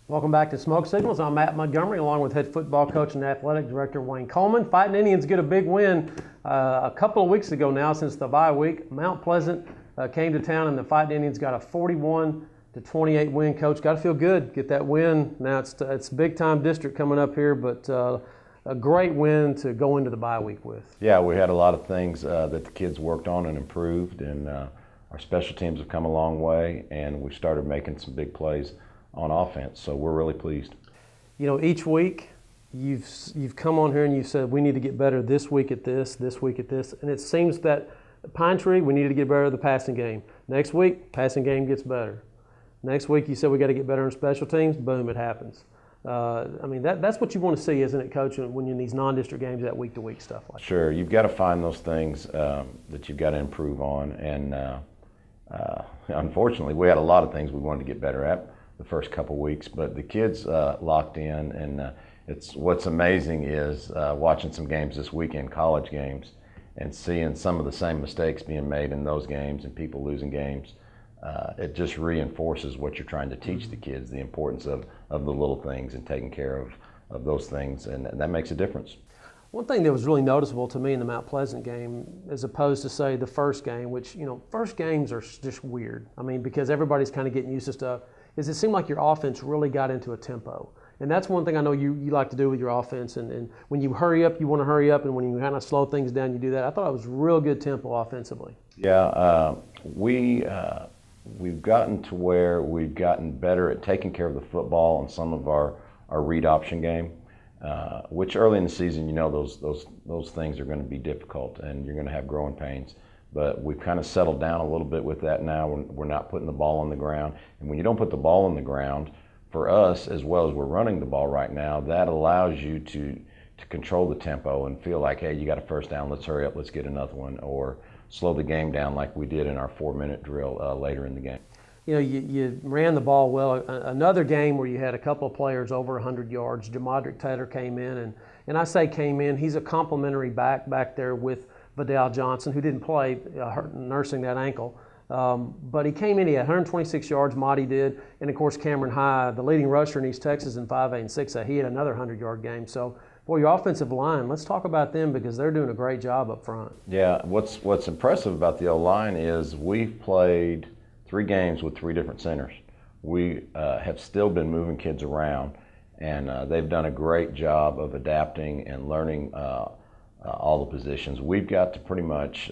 Welcome back to Smoke Signals. I'm Matt Montgomery, along with head football coach and athletic director Wayne Coleman. Fighting Indians get a big win a couple of weeks ago now, since the bye week. Mount Pleasant came to town, and the Fighting Indians got a 41-28 win. Coach, got to feel good, get that win. Now it's big time district coming up here, but a great win to go into the bye week with. Yeah, we had a lot of things that the kids worked on and improved, and our special teams have come a long way, and we started making some big plays on offense, so we're really pleased. You know, each week you've come on here and you've said we need to get better this week at this week at this, and it seems that Pine Tree, we need to get better at the passing game. Next week, passing game gets better. Next week you said we got to get better in special teams. Boom, it happens. I mean, that's what you want to see, isn't it, Coach, when you're in these non-district games, that week-to-week stuff like that? Sure, you've got to find those things that you've got to improve on, and unfortunately we had a lot of things we wanted to get better at the first couple weeks, but the kids locked in, and what's amazing is watching some games this weekend, college games, and seeing some of the same mistakes being made in those games and people losing games. It just reinforces what you're trying to teach the kids, the importance of the little things and taking care of those things, and that makes a difference. One thing that was really noticeable to me in the Mount Pleasant game, as opposed to, say, the first game, which, you know, first games are just weird. I mean, because everybody's kind of getting used to stuff, is it seemed like your offense really got into a tempo. And that's one thing I know you like to do with your offense. And when you hurry up, you want to hurry up. And when you kind of slow things down, you do that. I thought it was real good tempo offensively. Yeah, we've gotten to where we've gotten better at taking care of the football in some of our read option game, which early in the season, you know, those things are going to be difficult and you're going to have growing pains. But we've kind of settled down a little bit with that now. We're not putting the ball on the ground. And when you don't put the ball on the ground, for us, as well as we're running the ball right now, that allows you to control the tempo and feel like, hey, you got a first down, let's hurry up, let's get another one, or slow the game down like we did in our 4-minute drill later in the game. You know, you ran the ball well. Another game where you had a couple of players over 100 yards. Jamadrick Taylor came in, and I say came in, he's a complimentary back there with Vidal Johnson, who didn't play, nursing that ankle. But he came in, he had 126 yards, Monty did, and of course Cameron High, the leading rusher in East Texas in 5A and 6A, he had another 100-yard game. So, boy, your offensive line, let's talk about them because they're doing a great job up front. Yeah, what's impressive about the O-line is we've played 3 games with 3 different centers. We have still been moving kids around, and they've done a great job of adapting and learning all the positions. We've got to pretty much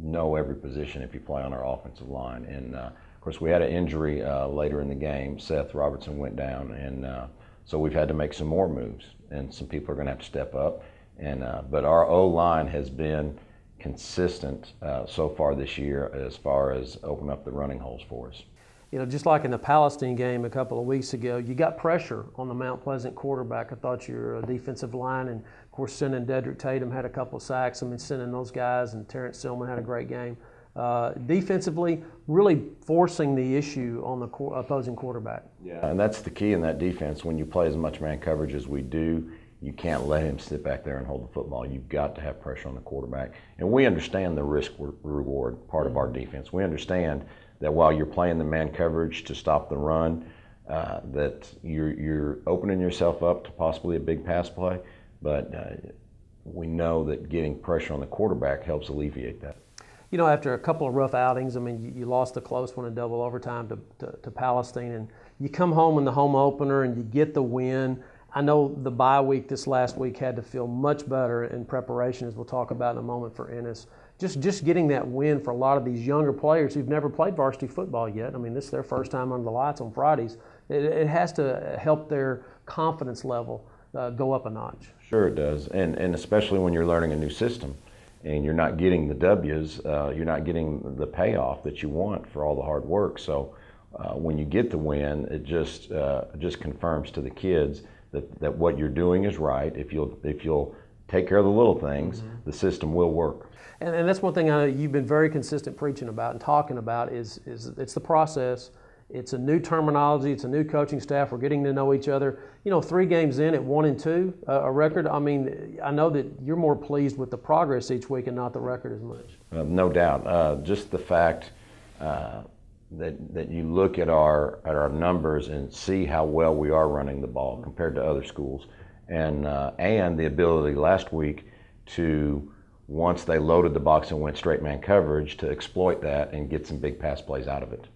know every position if you play on our offensive line. And of course, we had an injury later in the game. Seth Robertson went down, and so we've had to make some more moves, and some people are going to have to step up. And but our O-line has been consistent so far this year as far as opening up the running holes for us. You know, just like in the Palestine game a couple of weeks ago, you got pressure on the Mount Pleasant quarterback. I thought your defensive line, and of course, sending Dedrick Tatum had a couple of sacks. I mean, sending those guys, and Terrence Stillman had a great game. Defensively, really forcing the issue on the opposing quarterback. Yeah, and that's the key in that defense. When you play as much man coverage as we do, you can't let him sit back there and hold the football. You've got to have pressure on the quarterback. And we understand the risk-reward part of our defense. We understand that while you're playing the man coverage to stop the run, that you're opening yourself up to possibly a big pass play, but we know that getting pressure on the quarterback helps alleviate that. You know, after a couple of rough outings, I mean, you lost a close one in double overtime to Palestine, and you come home in the home opener and you get the win. I know the bye week this last week had to feel much better in preparation, as we'll talk about in a moment, for Ennis. Just getting that win for a lot of these younger players who've never played varsity football yet. I mean, this is their first time under the lights on Fridays. It has to help their confidence level go up a notch. Sure it does, and especially when you're learning a new system and you're not getting the W's, you're not getting the payoff that you want for all the hard work. So when you get the win, it just confirms to the kids that what you're doing is right. If you'll take care of the little things, the system will work. And that's one thing I know you've been very consistent preaching about and talking about is it's the process. It's a new terminology. It's a new coaching staff. We're getting to know each other. You know, 3 games in at 1-2, a record. I mean, I know that you're more pleased with the progress each week and not the record as much. No doubt. Just the fact that you look at our numbers and see how well we are running the ball compared to other schools, and the ability last week to, once they loaded the box and went straight man coverage, to exploit that and get some big pass plays out of it.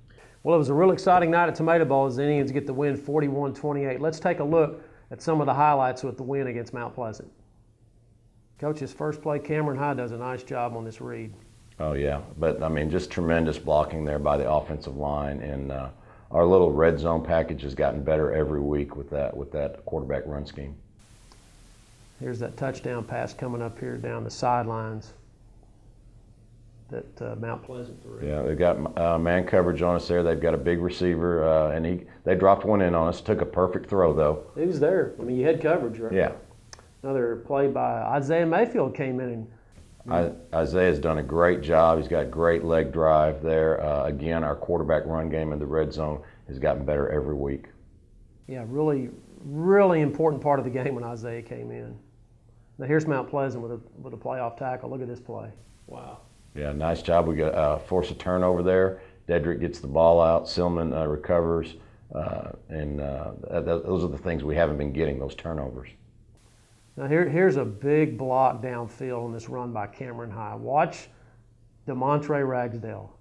Well, it was a real exciting night at Tomato Bowl as the Indians get the win 41-28. Let's take a look at some of the highlights with the win against Mount Pleasant. Coach's first play, Cameron High does a nice job on this read. Oh yeah, but I mean, just tremendous blocking there by the offensive line, and our little red zone package has gotten better every week with that quarterback run scheme. Here's that touchdown pass coming up here down the sidelines that Mount Pleasant threw. Yeah, they've got man coverage on us there. They've got a big receiver, and they dropped one in on us. Took a perfect throw though. He was there. I mean, you had coverage, right? Yeah. Another play by Isaiah Mayfield came in and Isaiah's done a great job. He's got great leg drive there. Again, our quarterback run game in the red zone has gotten better every week. Yeah, really, really important part of the game when Isaiah came in. Now here's Mount Pleasant with a playoff tackle. Look at this play. Wow. Yeah, nice job. We got force a turnover there. Dedrick gets the ball out. Silman recovers, and those are the things we haven't been getting, those turnovers. Now here's a big block downfield on this run by Cameron High. Watch DeMontre Ragsdale.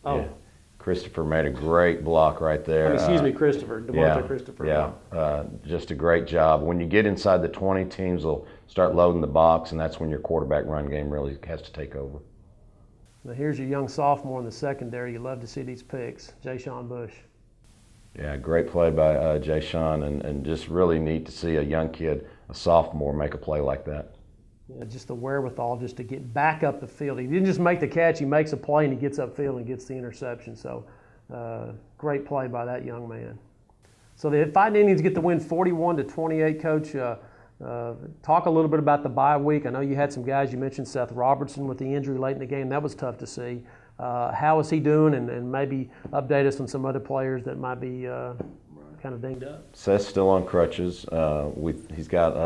Oh. Yeah. Christopher made a great block right there. Excuse me, Christopher. DeMontre Christopher. Yeah, just a great job. When you get inside the 20, teams will start loading the box, and that's when your quarterback run game really has to take over. Now here's your young sophomore in the secondary. You love to see these picks, Jay-Sean Bush. Yeah, great play by Jay-Sean, and just really neat to see a young kid, a sophomore, make a play like that. Yeah, just the wherewithal just to get back up the field. He didn't just make the catch, he makes a play and he gets upfield and gets the interception. So great play by that young man. So the Fighting Indians get the win 41-28, Coach. Talk a little bit about the bye week. I know you had some guys, you mentioned Seth Robertson with the injury late in the game. That was tough to see. How is he doing? And maybe update us on some other players that might be kind of dinged up. Seth's still on crutches. He's got,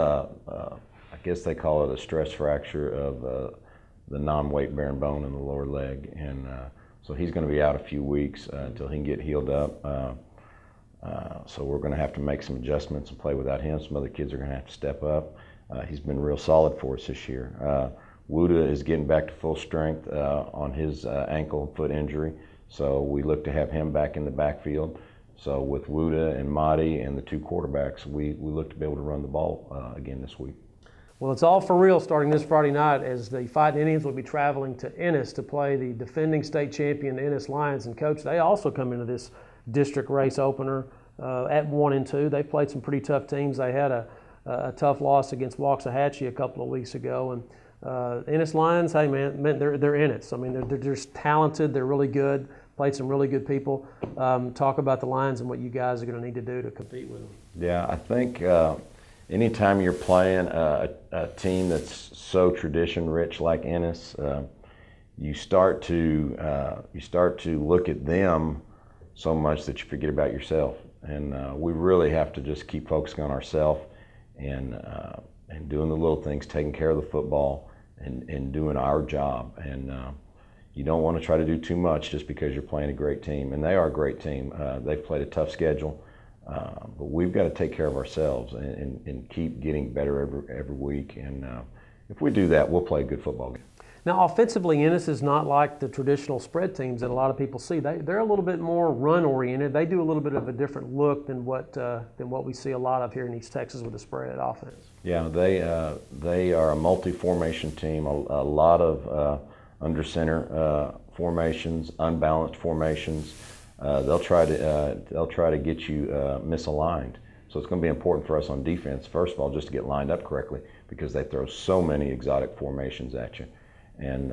I guess they call it a stress fracture of the non-weight bearing bone in the lower leg. And so he's going to be out a few weeks until he can get healed up. So we're going to have to make some adjustments and play without him. Some other kids are going to have to step up. He's been real solid for us this year. Wuda is getting back to full strength on his ankle and foot injury. So we look to have him back in the backfield. So with Wuda and Mahdi and the two quarterbacks, we look to be able to run the ball again this week. Well, it's all for real starting this Friday night as the Fighting Indians will be traveling to Ennis to play the defending state champion Ennis Lions. And Coach, they also come into this district race opener at 1-2. They played some pretty tough teams. They had a tough loss against Waxahachie a couple of weeks ago. And Ennis Lions, hey man, they're Ennis. I mean, they're just talented. They're really good. Played some really good people. Talk about the Lions and what you guys are going to need to do to compete with them. Yeah, I think anytime you're playing a team that's so tradition-rich like Ennis, you start to look at them so much that you forget about yourself. And we really have to just keep focusing on ourselves and doing the little things, taking care of the football and doing our job. And you don't want to try to do too much just because you're playing a great team. And they are a great team. They've played a tough schedule. But we've got to take care of ourselves and keep getting better every week. And if we do that, we'll play a good football game. Now, offensively, Ennis is not like the traditional spread teams that a lot of people see. They're a little bit more run-oriented. They do a little bit of a different look than what we see a lot of here in East Texas with the spread offense. Yeah, they are a multi-formation team. A lot of under center formations, unbalanced formations. They'll try to get you misaligned. So it's going to be important for us on defense, first of all, just to get lined up correctly because they throw so many exotic formations at you. And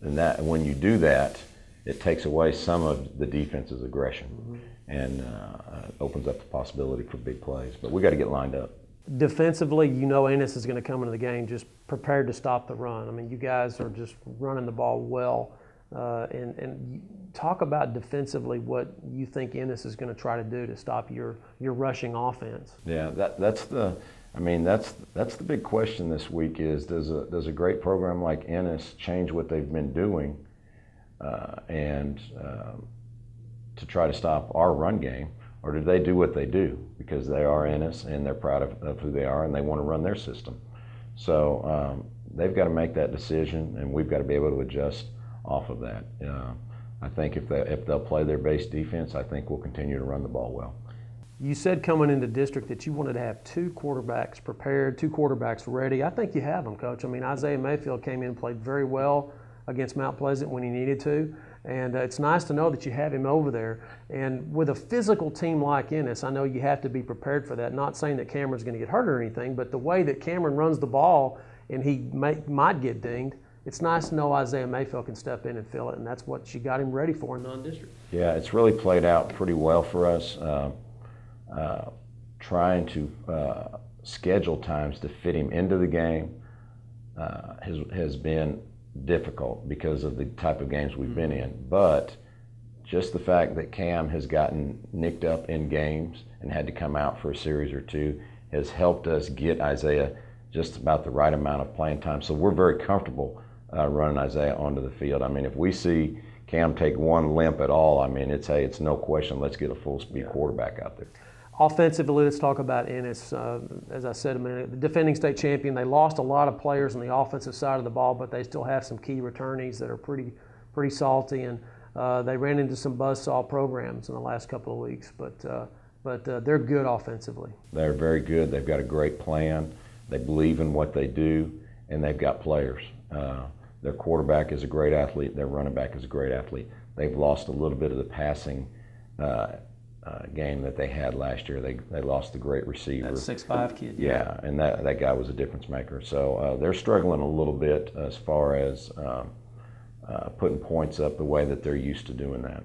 that when you do that, it takes away some of the defense's aggression and opens up the possibility for big plays. But we got to get lined up. Defensively, you know Ennis is going to come into the game just prepared to stop the run. I mean, you guys are just running the ball well. And talk about defensively what you think Ennis is going to try to do to stop your rushing offense. Yeah, that's the big question this week is does a great program like Ennis change what they've been doing to try to stop our run game, or do they do what they do because they are Ennis and they're proud of who they are and they want to run their system? So they've got to make that decision, and we've got to be able to adjust off of that. I think if they'll play their base defense, I think we'll continue to run the ball well. You said coming into district that you wanted to have 2 quarterbacks prepared, 2 quarterbacks ready. I think you have them, Coach. I mean, Isaiah Mayfield came in and played very well against Mount Pleasant when he needed to, and it's nice to know that you have him over there. And with a physical team like Ennis, I know you have to be prepared for that. Not saying that Cameron's going to get hurt or anything, but the way that Cameron runs the ball and he might get dinged, it's nice to know Isaiah Mayfield can step in and fill it, and that's what you got him ready for in non-district. Yeah, it's really played out pretty well for us. Trying to schedule times to fit him into the game has been difficult because of the type of games we've been in. But just the fact that Cam has gotten nicked up in games and had to come out for a series or 2 has helped us get Isaiah just about the right amount of playing time. So we're very comfortable running Isaiah onto the field. I mean, if we see Cam take one limp at all, I mean, it's no question, let's get a full-speed quarterback out there. Offensively, let's talk about Ennis. As I said a minute, the defending state champion, they lost a lot of players on the offensive side of the ball, but they still have some key returnees that are pretty salty, and they ran into some buzzsaw programs in the last couple of weeks, but they're good offensively. They're very good. They've got a great plan. They believe in what they do, and they've got players. Their quarterback is a great athlete. Their running back is a great athlete. They've lost a little bit of the passing game that they had last year. They lost the great receiver. That 6'5" kid. Yeah, and that guy was a difference maker. So they're struggling a little bit as far as putting points up the way that they're used to doing that.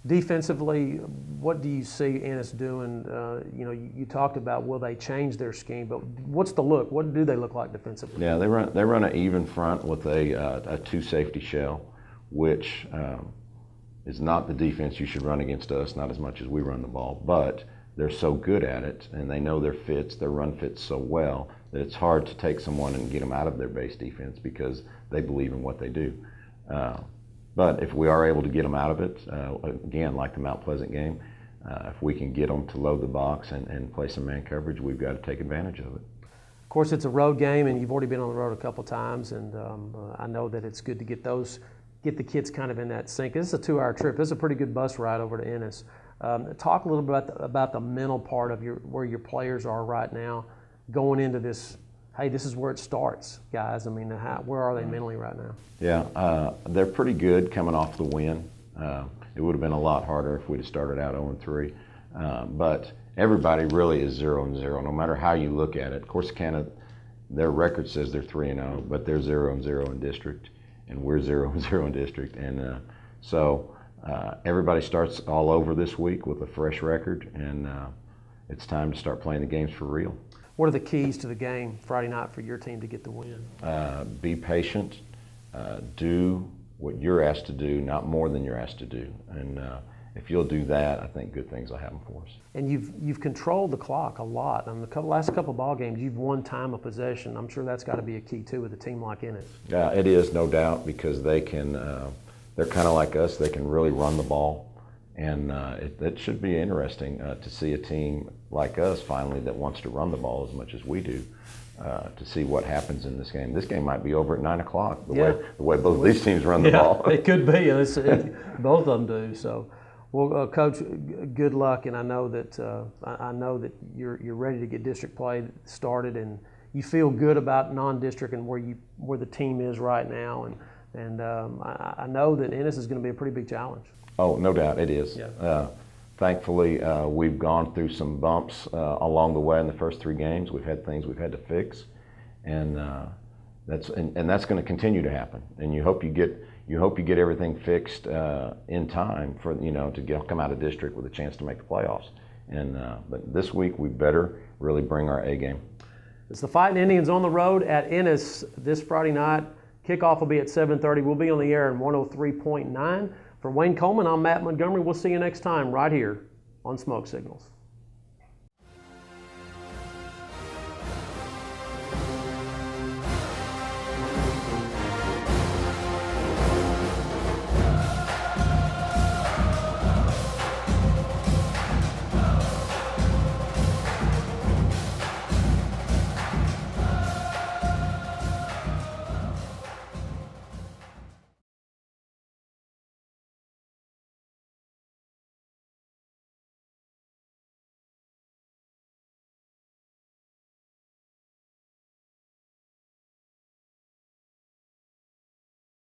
Defensively, what do you see Ennis doing? You talked about will they change their scheme, but what's the look? What do they look like defensively? Yeah, they run an even front with a 2 safety shell, which is not the defense you should run against us, not as much as we run the ball, but they're so good at it and they know their run fits so well that it's hard to take someone and get them out of their base defense because they believe in what they do. But if we are able to get them out of it, again, like the Mount Pleasant game, if we can get them to load the box and play some man coverage, we've got to take advantage of it. Of course, it's a road game, and you've already been on the road a couple times, and I know that it's good to get the kids kind of in that sync. This is a 2-hour trip. This is a pretty good bus ride over to Ennis. Talk a little bit about the mental part of where your players are right now going into this. Hey, this is where it starts, guys. I mean, where are they mentally right now? Yeah, they're pretty good coming off the win. It would have been a lot harder if we'd have started out 0-3. But everybody really is 0-0, no matter how you look at it. Of course, their record says they're 3-0, but they're 0-0 in district, and we're 0-0 in district. And so everybody starts all over this week with a fresh record, and it's time to start playing the games for real. What are the keys to the game Friday night for your team to get the win? Be patient. Do what you're asked to do, not more than you're asked to do. And if you'll do that, I think good things will happen for us. And you've controlled the clock a lot. In the last couple of ball games, you've won time of possession. I'm sure that's got to be a key too with a team like Ennis. Yeah, it is, no doubt, because they can. They're kind of like us. They can really run the ball. And it should be interesting to see a team like us finally that wants to run the ball as much as we do, to see what happens in this game. This game might be over at 9 o'clock, the way both of these teams run the ball. It could be. Both of them do. So, well, Coach, good luck, and I know that you're ready to get district play started, and you feel good about non-district and where the team is right now, and I know that Ennis is going to be a pretty big challenge. Oh, no doubt, it is. Yeah. Thankfully, we've gone through some bumps along the way in the first 3 games. We've had things we've had to fix, and that's going to continue to happen. And you hope you get everything fixed in time for to come out of district with a chance to make the playoffs. And but this week we better really bring our A game. It's the Fighting Indians on the road at Ennis this Friday night. Kickoff will be at 7:30. We'll be on the air in 103.9. For Wayne Coleman, I'm Matt Montgomery. We'll see you next time right here on Smoke Signals.